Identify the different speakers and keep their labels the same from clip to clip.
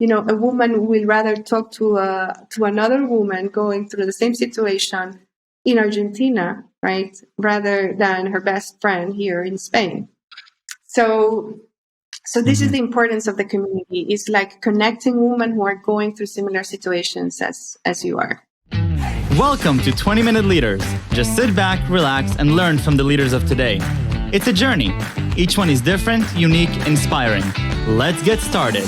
Speaker 1: a woman will rather talk to another woman going through the same situation in Argentina, right, rather than her best friend here in Spain. So this is the importance of the community. It's like connecting women who are going through similar situations as you are.
Speaker 2: Welcome to 20-Minute Leaders. Just sit back, relax, and learn from the leaders of today. It's a journey. Each one is different, unique, inspiring. Let's get started.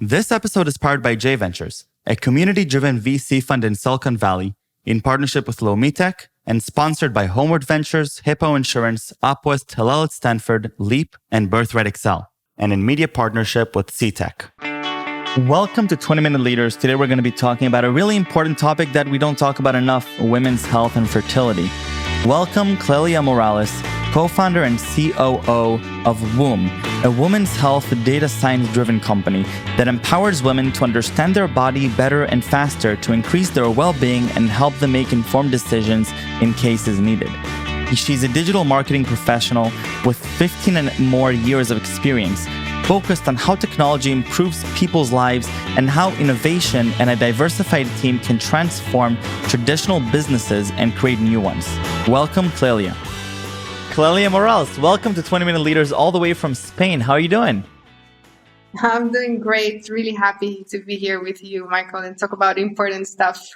Speaker 2: This episode is powered by J Ventures, a community-driven VC fund in Silicon Valley, in partnership with Lomitech, and sponsored by Homeward Ventures, Hippo Insurance, Upwest, Hillel at Stanford, Leap, and Birthright Excel, and in media partnership with CTech. Welcome to 20-Minute Leaders. Today we're going to be talking about a really important topic that we don't talk about enough, women's health and fertility. Welcome Clelia Morales, co-founder and COO of WOOM, a women's health data science-driven company that empowers women to understand their body better and faster to increase their well-being and help them make informed decisions in cases needed. She's a digital marketing professional with 15 and more years of experience, focused on how technology improves people's lives and how innovation and a diversified team can transform traditional businesses and create new ones. Welcome, Clelia. Clelia Morales, welcome to 20-Minute Leaders all the way from Spain. How are you doing?
Speaker 1: I'm doing great. Really happy to be here with you, Michael, and talk about important stuff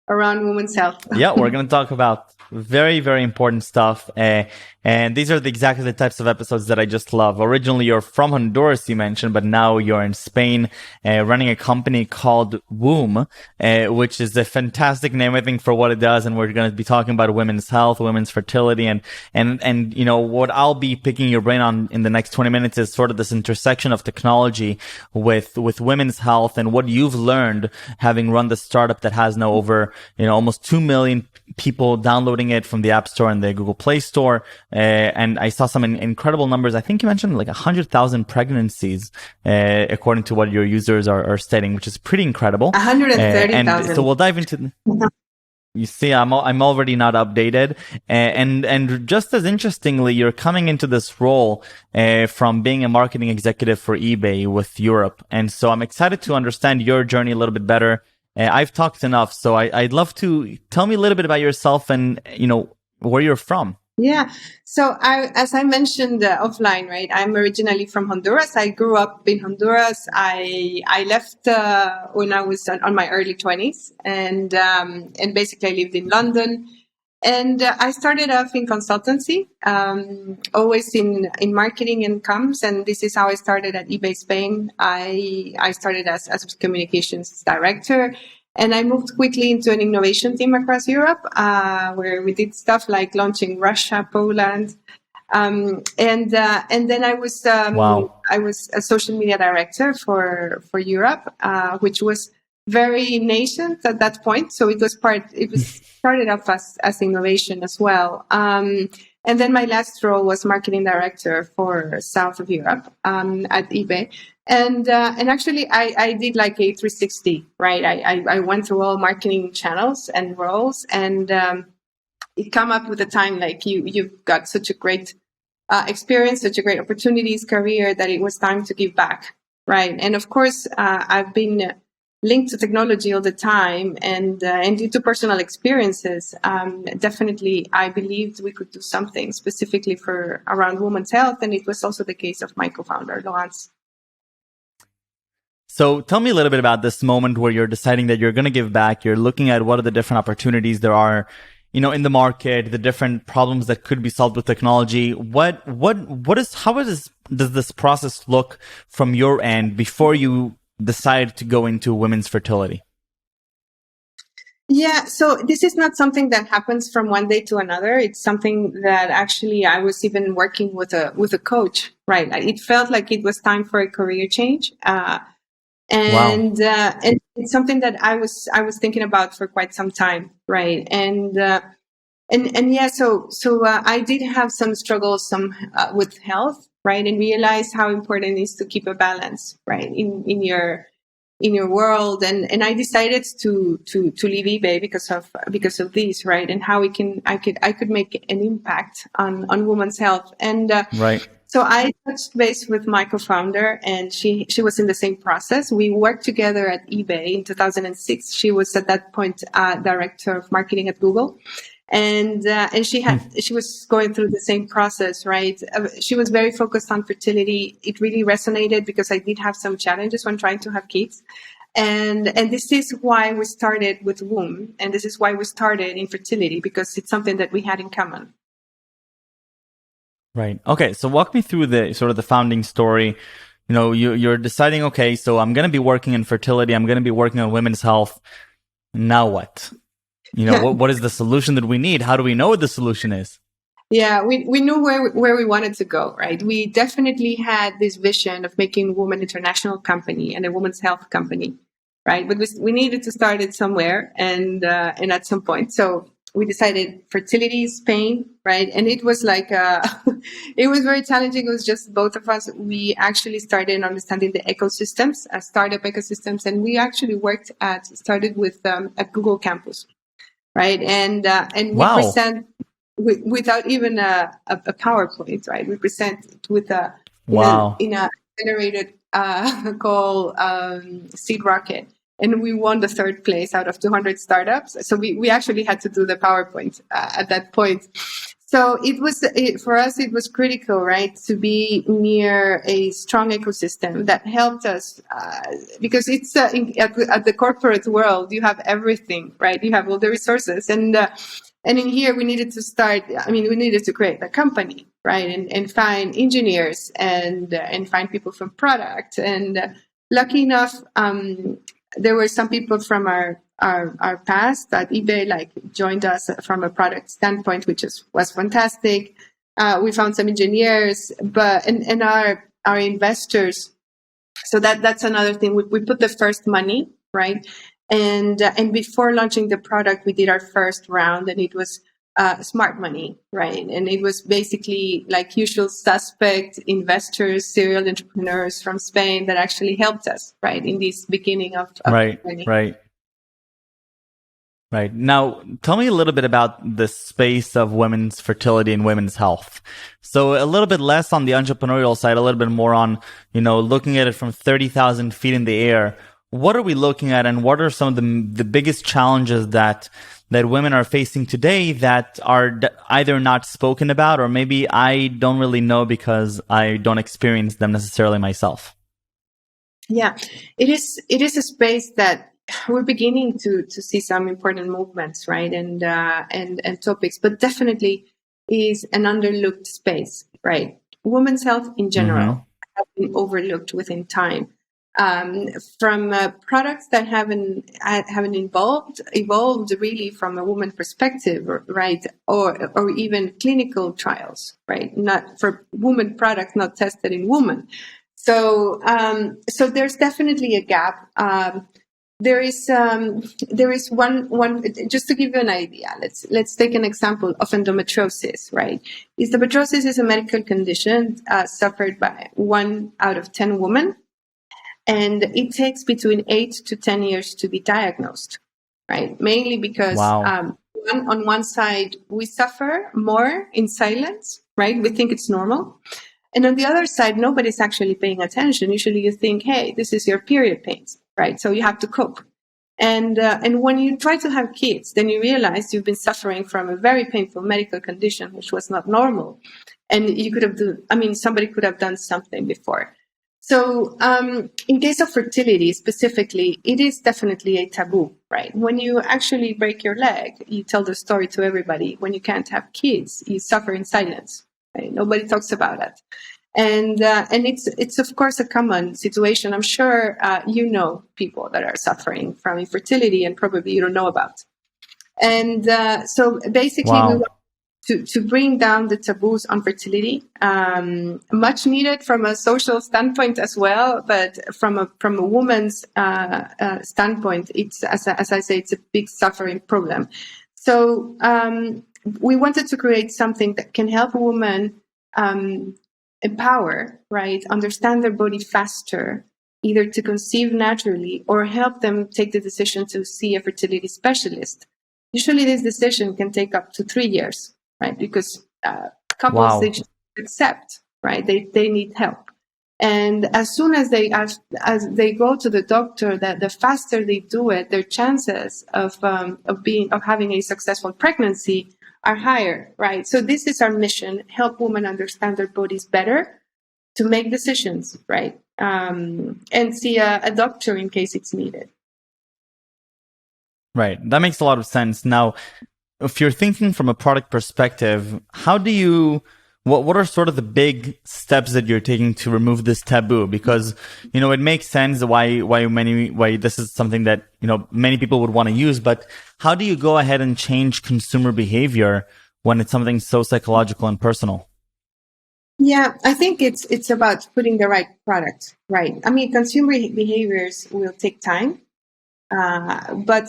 Speaker 1: around women's health.
Speaker 2: Yeah, we're going to talk about very, very important stuff. And these are exactly the types of episodes that I just love. Originally, you're from Honduras, you mentioned, but now you're in Spain, running a company called WOOM, which is a fantastic name, I think, for what it does. And we're going to be talking about women's health, women's fertility, and what I'll be picking your brain on in the next 20 minutes is sort of this intersection of technology with women's health and what you've learned having run the startup that has now over, almost 2 million people downloading it from the App Store and the Google Play Store. And I saw some incredible numbers. I think you mentioned like 100,000 pregnancies, according to what your users are stating, which is pretty incredible.
Speaker 1: 130,000.
Speaker 2: And so we'll dive into. You see, I'm already not updated, and just as interestingly, you're coming into this role from being a marketing executive for eBay with Europe, and so I'm excited to understand your journey a little bit better. I've talked enough, so I'd love to tell me a little bit about yourself and where you're from.
Speaker 1: Yeah. So as I mentioned offline, right? I'm originally from Honduras. I grew up in Honduras. I left when I was on my early 20s, and basically I lived in London. And I started off in consultancy, always in marketing and comms. And this is how I started at eBay Spain. I started as communications director. And I moved quickly into an innovation team across Europe, where we did stuff like launching Russia, Poland, and then I was a social media director for Europe, which was very nascent at that point. So it was started off as innovation as well. And then my last role was marketing director for South of Europe at eBay. And actually, I did like a 360, right? I went through all marketing channels and roles, and it come up with a time like you've got such a great experience, such a great opportunities, career, that it was time to give back, right? And of course, I've been linked to technology all the time, and due to personal experiences, definitely I believed we could do something specifically for around women's health, and it was also the case of my co-founder, Laurence.
Speaker 2: So tell me a little bit about this moment where you're deciding that you're going to give back. You're looking at what are the different opportunities there are, in the market, the different problems that could be solved with technology. How does this process look from your end before you decide to go into women's fertility?
Speaker 1: Yeah, so this is not something that happens from one day to another. It's something that actually I was even working with a coach, right? It felt like it was time for a career change. And it's something that I was thinking about for quite some time, right? And yeah, so I did have some struggles, with health, right? And realized how important it is to keep a balance, right, in your world. And I decided to leave eBay because of this, right? And how I could make an impact on women's health. And
Speaker 2: right.
Speaker 1: So I touched base with my co-founder, and she was in the same process. We worked together at eBay in 2006. She was at that point director of marketing at Google, and she was going through the same process, right? She was very focused on fertility. It really resonated because I did have some challenges when trying to have kids. And this is why we started with WOOM, and this is why we started in fertility, because it's something that we had in common.
Speaker 2: Right. Okay. So walk me through the sort of the founding story. You know, you're deciding, okay, so I'm going to be working in fertility. I'm going to be working on women's health. Now what? You know, what is the solution that we need? How do we know what the solution is?
Speaker 1: Yeah, we knew where we wanted to go, right? We definitely had this vision of making WOOM an international company and a women's health company, right? But we needed to start it somewhere and at some point. So we decided fertility, Spain, right? And it was like, it was very challenging. It was just both of us. We actually started understanding the ecosystems, startup ecosystems, and we actually started with at Google campus, right? And we
Speaker 2: Wow.
Speaker 1: present without even a PowerPoint, right? We present it with in a generated call seed rocket. And we won the third place out of 200 startups. So we actually had to do the PowerPoint at that point. So for us, it was critical, right, to be near a strong ecosystem that helped us because it's at the corporate world, you have everything, right? You have all the resources. And in here, we needed to create a company, right? And find engineers and find people from product. And lucky enough, there were some people from our past at eBay, like joined us from a product standpoint, which was fantastic. We found some engineers, and our investors. So that's another thing. We put the first money, right? And before launching the product, we did our first round, and it was smart money, right? And it was basically like usual suspect investors, serial entrepreneurs from Spain that actually helped us, right, in this beginning of
Speaker 2: right,
Speaker 1: journey.
Speaker 2: Right. Now, tell me a little bit about the space of women's fertility and women's health. So a little bit less on the entrepreneurial side, a little bit more on, looking at it from 30,000 feet in the air. What are we looking at, and what are some of the biggest challenges that women are facing today that are either not spoken about, or maybe I don't really know because I don't experience them necessarily myself?
Speaker 1: Yeah, it is a space that we're beginning to see some important movements, right, and topics, but definitely is an underlooked space, right? Women's health in general has been overlooked within time. From products that haven't evolved really from a woman perspective, right, or even clinical trials, right, not for woman products not tested in women. So there's definitely a gap. There is one. Just to give you an idea, let's take an example of endometriosis. Right, endometriosis is a medical condition suffered by 1 out of 10 women, and it takes between 8 to 10 years to be diagnosed. Right, mainly because on one side we suffer more in silence. Right, we think it's normal. And on the other side, nobody's actually paying attention. Usually you think, hey, this is your period pains, right? So you have to cope. And when you try to have kids, then you realize you've been suffering from a very painful medical condition, which was not normal. And you could have somebody could have done something before. So in case of fertility specifically, it is definitely a taboo, right? When you actually break your leg, you tell the story to everybody. When you can't have kids, you suffer in silence. Right? Nobody talks about it, and it's of course a common situation. I'm sure people that are suffering from infertility, and probably you don't know about. And so basically, we want to bring down the taboos on fertility, much needed from a social standpoint as well, but from a woman's standpoint, it's as I say, it's a big suffering problem. So we wanted to create something that can help women empower, right, understand their body faster, either to conceive naturally or help them take the decision to see a fertility specialist. Usually this decision can take up to 3 years, right, because couples, they just accept, right? They need help. And as soon as they go to the doctor, that the faster they do it, their chances of having a successful pregnancy are higher, right? So this is our mission: help women understand their bodies better to make decisions, right? And see a doctor in case it's needed.
Speaker 2: Right. That makes a lot of sense. Now, if you're thinking from a product perspective, how do you, what are sort of the big steps that you're taking to remove this taboo? Because, it makes sense why this is something that, many people would want to use, but how do you go ahead and change consumer behavior when it's something so psychological and personal?
Speaker 1: Yeah, I think it's about putting the right product, right? I mean, consumer behaviors will take time, but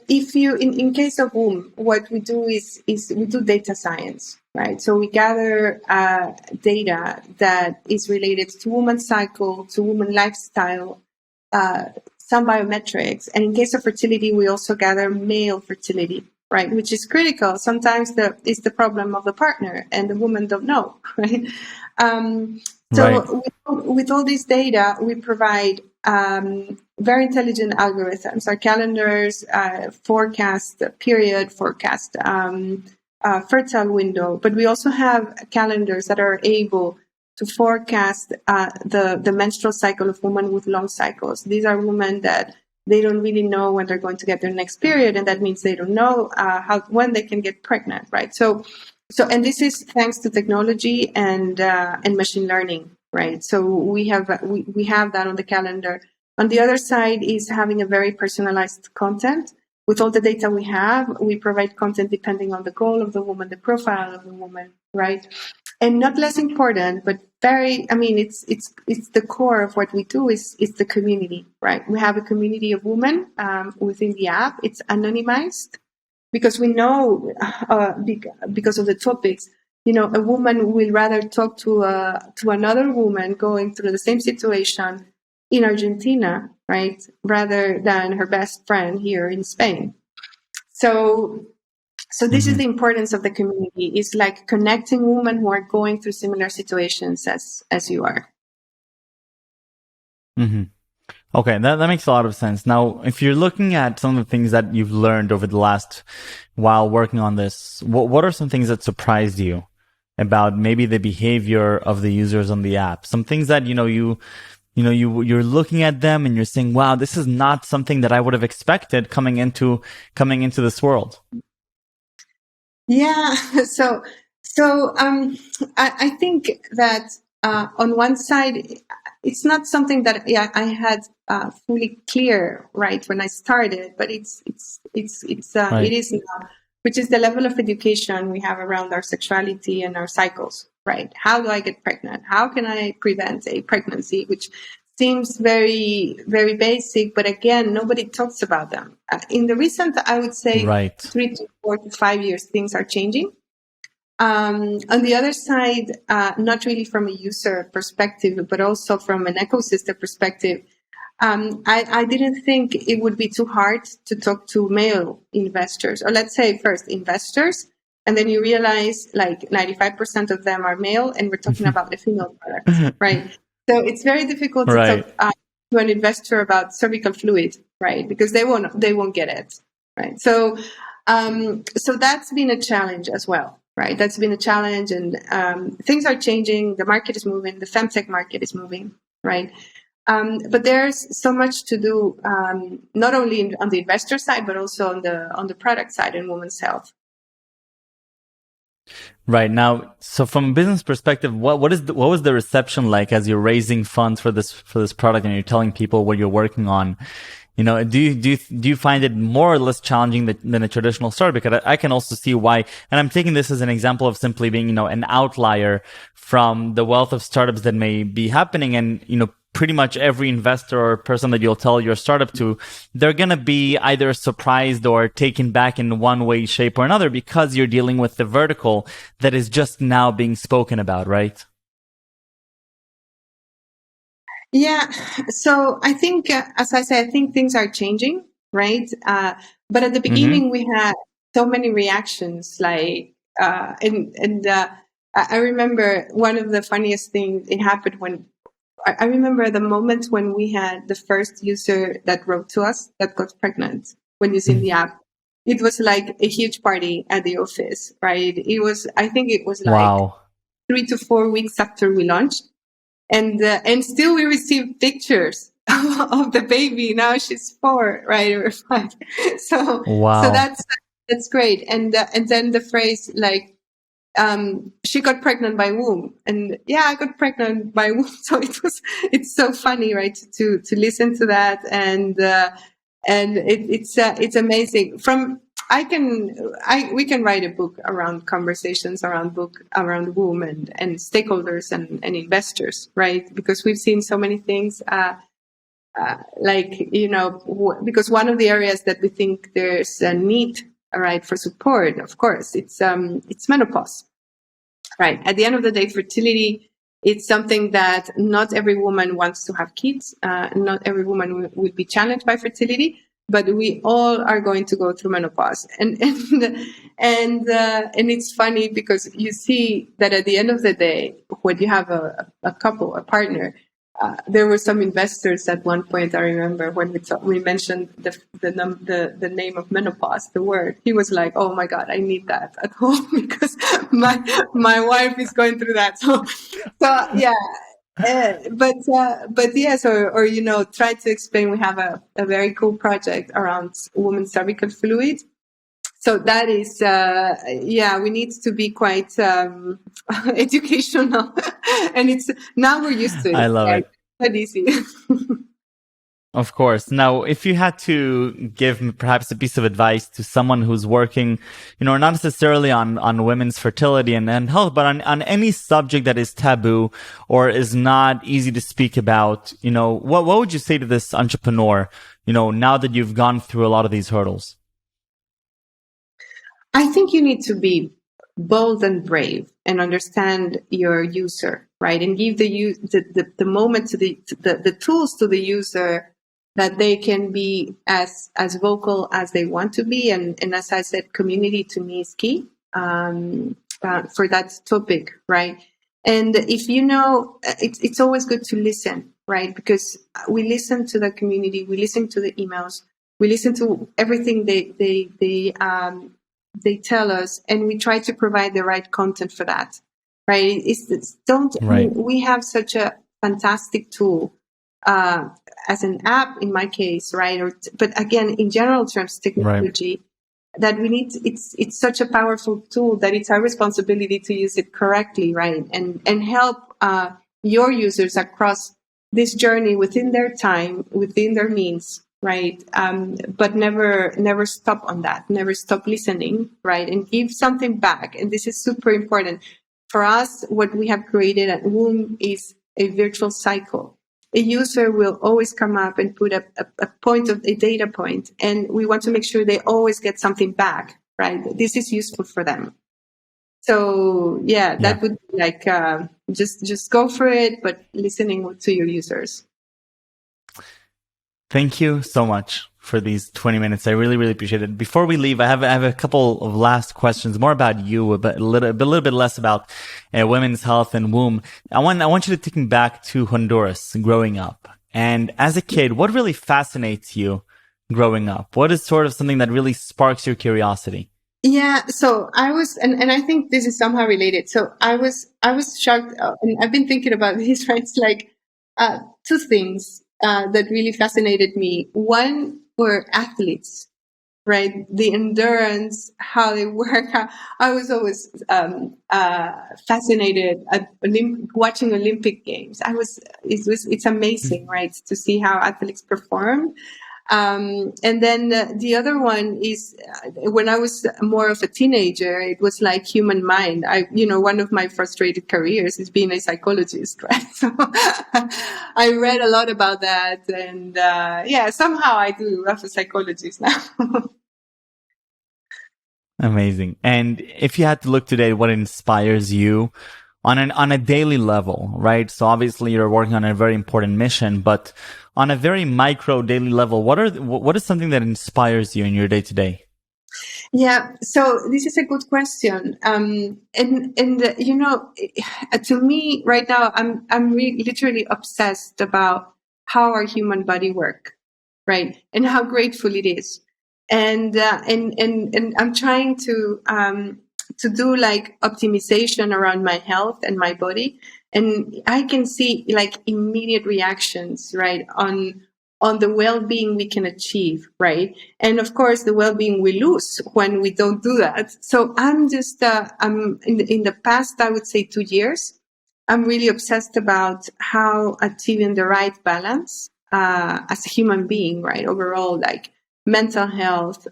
Speaker 1: if you, in case of WOOM, what we do is we do data science, right? So we gather data that is related to women's cycle, to women lifestyle, some biometrics, and in case of fertility, we also gather male fertility, right? Which is critical. Sometimes it's the problem of the partner, and the woman don't know, right? So with all this data, we provide very intelligent algorithms, our calendars, forecast period, forecast fertile window. But we also have calendars that are able to forecast the menstrual cycle of women with long cycles. These are women that they don't really know when they're going to get their next period, and that means they don't know when they can get pregnant, right? So, and this is thanks to technology and machine learning, right? So we have that on the calendar. On the other side is having a very personalized content. With all the data we have, we provide content depending on the goal of the woman, the profile of the woman, right? And not less important, but it's the core of what we do is the community, right? We have a community of women within the app. It's anonymized because we know, because of the topics, a woman will rather talk to another woman going through the same situation in Argentina, right, rather than her best friend here in Spain. So this is the importance of the community. It's like connecting women who are going through similar situations as you are.
Speaker 2: Mm-hmm. Okay, that makes a lot of sense. Now, if you're looking at some of the things that you've learned over the last while working on this, what are some things that surprised you about maybe the behavior of the users on the app? Some things that you're looking at them and you're saying, "Wow, this is not something that I would have expected coming into this world."
Speaker 1: Yeah, so I think that on one side, it's not something that I had fully clear right when I started, but it is now, which is the level of education we have around our sexuality and our cycles, right? How do I get pregnant? How can I prevent a pregnancy? Which seems very, very basic, but again, nobody talks about them. In the recent, I would say, 3 to 4 to 5 years, things are changing. On the other side, not really from a user perspective, but also from an ecosystem perspective, I didn't think it would be too hard to talk to male investors, or let's say first investors, and then you realize like 95% of them are male, and we're talking about the female products, right? So it's very difficult to talk to an investor about cervical fluid, right? Because they won't get it, right? So that's been a challenge as well, right? That's been a challenge, and things are changing. The market is moving. The femtech market is moving, right? But there's so much to do, not only on the investor side, but also on the product side in women's health.
Speaker 2: Right now, so from a business perspective, what was the reception like as you're raising funds for this product and you're telling people what you're working on? Do you find it more or less challenging than a traditional startup? Because I can also see why, and I'm taking this as an example of simply being, an outlier from the wealth of startups that may be happening. And, pretty much every investor or person that you'll tell your startup to, they're going to be either surprised or taken back in one way, shape, or another because you're dealing with the vertical that is just now being spoken about, right?
Speaker 1: Yeah. So I think, as I said, I think things are changing, right? But at the beginning, we had so many reactions, like, I remember one of the funniest things, it happened when, I remember the moment when we had the first user that wrote to us that got pregnant when using the app. It was like a huge party at the office, right? I think it was like
Speaker 2: Wow.
Speaker 1: 3 to 4 weeks after we launched. And still we received pictures of the baby. Now she's 4, right? Or 5. So
Speaker 2: Wow.
Speaker 1: that's great. And then the phrase like, she got pregnant by WOOM, and yeah, I got pregnant by WOOM. So it's so funny, right? To listen to that, and it's amazing. We can write a book around conversations around WOOM and stakeholders and investors, right? Because we've seen so many things. Because one of the areas that we think there's a need, right, for support, of course, it's menopause. Right. At the end of the day, fertility, it's something that not every woman wants to have kids. Not every woman will be challenged by fertility, but we all are going to go through menopause. And it's funny because you see that at the end of the day, when you have a couple, a partner, there were some investors at one point. I remember when we mentioned the name of menopause, the word. He was like, "Oh my God, I need that at home because my wife is going through that." So yeah. But yes, or try to explain. We have a very cool project around women's cervical fluid. So that is, we need to be quite educational, and now we're used to it.
Speaker 2: I love it.
Speaker 1: Not easy.
Speaker 2: Of course. Now, if you had to give perhaps a piece of advice to someone who's working, not necessarily on women's fertility and health, but on any subject that is taboo or is not easy to speak about, what would you say to this entrepreneur, now that you've gone through a lot of these hurdles?
Speaker 1: I think you need to be bold and brave and understand your user, right? And give the moment to the tools to the user that they can be as vocal as they want to be. And as I said, community to me is key for that topic, right? And if it's always good to listen, right? Because we listen to the community, we listen to the emails, we listen to everything they tell us, and we try to provide the right content for that, right? We have such a fantastic tool as an app in my case, right? But again, in general terms, technology that we need. It's such a powerful tool that it's our responsibility to use it correctly, right? And help your users across this journey within their time, within their means. Right. But never stop on that. Never stop listening. Right. And give something back. And this is super important. For us, what we have created at WOOM is a virtual cycle. A user will always come up and put a data point. And we want to make sure they always get something back. Right. This is useful for them. So, that would be like just go for it, but listening to your users.
Speaker 2: Thank you so much for these 20 minutes. I really, really appreciate it. Before we leave, I have a couple of last questions, more about you, but a little bit less about women's health and WOOM. I want you to take me back to Honduras growing up. And as a kid, what really fascinates you growing up? What is sort of something that really sparks your curiosity?
Speaker 1: Yeah, so I was, and I think this is somehow related. So I was shocked, and I've been thinking about this, right? It's like two things that really fascinated me. One were athletes, right? The endurance, how they work. I was always fascinated at watching Olympic Games. It's amazing, right, to see how athletes perform. And then the other one is when I was more of a teenager, it was like human mind. One of my frustrated careers is being a psychologist, right? So I read a lot about that, and somehow I do love a psychologist now.
Speaker 2: Amazing. And if you had to look today, what inspires you on a daily level, right? So obviously you're working on a very important mission, but on a very micro daily level, what is something that inspires you in your day to day?
Speaker 1: Yeah, so this is a good question. To me right now, I'm literally obsessed about how our human body work, right, and how grateful it is, and I'm trying to do like optimization around my health and my body, and I can see like immediate reactions, right, on the well-being we can achieve, right? And of course, the well-being we lose when we don't do that. So I'm just, I'm in the past, I would say 2 years, I'm really obsessed about how achieving the right balance as a human being, right? Overall, like mental health,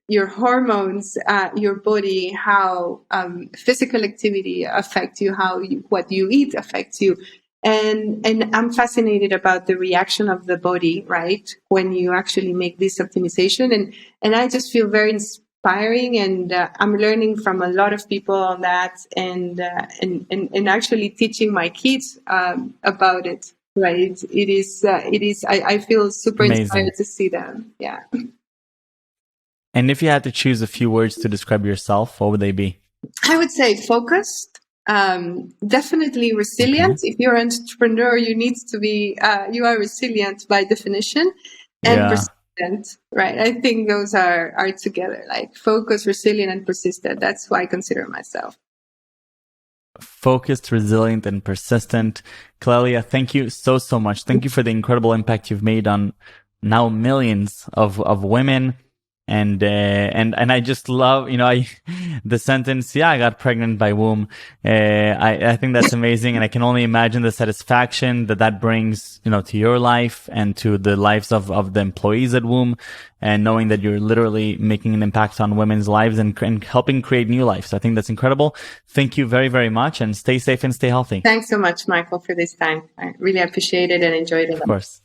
Speaker 1: your hormones, your body, how physical activity affects you, what you eat affects you. And I'm fascinated about the reaction of the body, right, when you actually make this optimization. And I just feel very inspiring, and I'm learning from a lot of people on that, and actually teaching my kids about it. Right, it is. I feel super
Speaker 2: Amazing.
Speaker 1: inspired to see them. Yeah.
Speaker 2: And if you had to choose a few words to describe yourself, what would they be?
Speaker 1: I would say focused, definitely resilient.
Speaker 2: Okay.
Speaker 1: If you're an entrepreneur, you need to be, you are resilient by definition, and persistent, right? I think those are together, like focused, resilient, and persistent. That's who I consider myself.
Speaker 2: Focused, resilient, and persistent. Clelia, thank you so much. Thank you for the incredible impact you've made on now millions of women. And I just love, the sentence, I got pregnant by WOOM. I think that's amazing. And I can only imagine the satisfaction that brings, to your life and to the lives of the employees at WOOM, and knowing that you're literally making an impact on women's lives and helping create new lives. So I think that's incredible. Thank you very, very much, and stay safe and stay healthy.
Speaker 1: Thanks so much, Michael, for this time. I really appreciate it and enjoyed it.
Speaker 2: Of course.